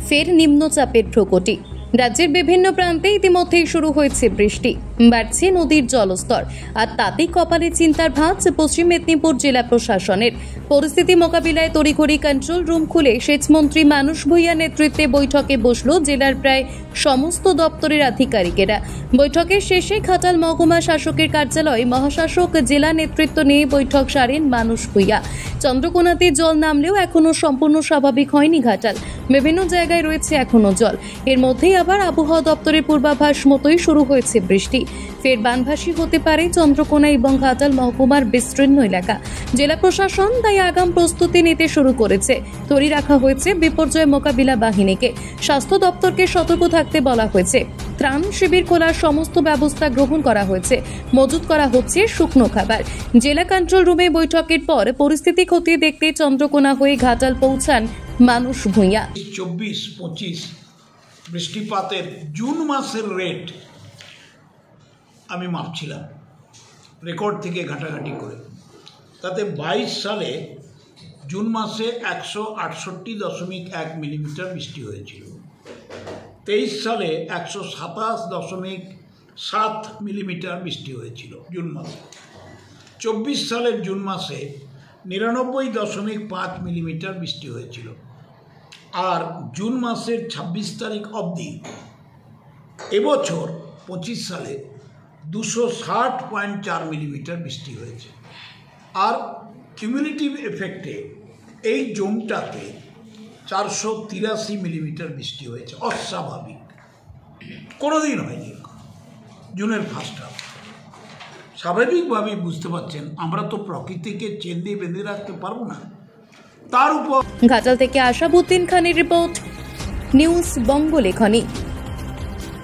ফের নিম্নচাপের প্রকোটি। রাজ্যের বিভিন্ন প্রান্তে ইতিমধ্যেই শুরু হয়েছে বৃষ্টি, বাড়ছে নদীর জলস্তর, আর তাতেই কপালে চিন্তার ভাঁজ পশ্চিম মেদিনীপুর জেলা প্রশাসনের। পরিস্থিতি মোকাবিলায় তড়িঘড়ি কন্ট্রোল রুম খুলে সেচমন্ত্রী মানস ভূঁইয়ার নেতৃত্বে বৈঠকে বসল জেলার প্রায় সমস্ত দপ্তরের আধিকারিকেরা। বৈঠকের শেষে ঘাটাল মহকুমা শাসকের কার্যালয়ে মহাশাসক জেলা নেতৃত্ব নিয়ে বৈঠক সারেন মানস ভূঁইয়া। চন্দ্রকোনাতে জল নামলেও এখনও সম্পূর্ণ স্বাভাবিক হয়নি ঘাটাল, বিভিন্ন জায়গায় রয়েছে এখনও জল। এর মধ্যেই আবার আবহাওয়া দপ্তরের পূর্বাভাস মতোই শুরু হয়েছে বৃষ্টি। ফের বানভাসী হতে পারে চন্দ্রকোনা এবং ঘাটাল মহকুমার বিস্তীর্ণ এলাকা। জেলা প্রশাসন তাই আগাম প্রস্তুতি নিতে শুরু করেছে। তৈরি রাখা হয়েছে বিপর্যয় মোকাবিলা বাহিনীকে। স্বাস্থ্য দপ্তরকে সতর্ক থাকতে বলা হয়েছে। ত্রাণ শিবির খোলার সমস্ত ব্যবস্থা গ্রহণ করা হয়েছে। মজুত করা হচ্ছে শুকনো খাবার। জেলা কন্ট্রোল রুমে বৈঠকের পর পরিস্থিতি খতিয়ে দেখতে চন্দ্রকোনা হয়ে ঘাটাল পৌঁছান মানস ভূঁইয়া। 24-25 বৃষ্টিপাতের জুন মাসের রেট আমি মাপছিলাম রেকর্ড থেকে ঘাটাঘাটি করে। তাতে 22 সালে জুন মাসে 168.1 মিলিমিটার বৃষ্টি হয়েছিল। 23 সালে 127.7 মিলিমিটার বৃষ্টি হয়েছিল জুন মাসে। 24 সালের জুন মাসে 99.5 মিলিমিটার বৃষ্টি হয়েছিল। আর জুন মাসের 26 তারিখ অবধি এবছর 25 সালে 260.4 মিলিমিটার বৃষ্টি হয়েছে। আর কিউমুলেটিভ এফেক্টে এই জোনটাতে 483 মিলিমিটার বৃষ্টি হয়েছে। অস্বাভাবিক, কোনোদিন হয়নি জুনের ফার্স্ট হাফ। স্বাভাবিকভাবেই বুঝতে পারছেন আমরা তো প্রকৃতিকে চেন দিয়ে বেঁধে রাখতে পারবো না। তার উপর ঘাটাল থেকে আশাবুদ্দিন খানের রিপোর্ট, নিউজ বঙ্গলেখনী।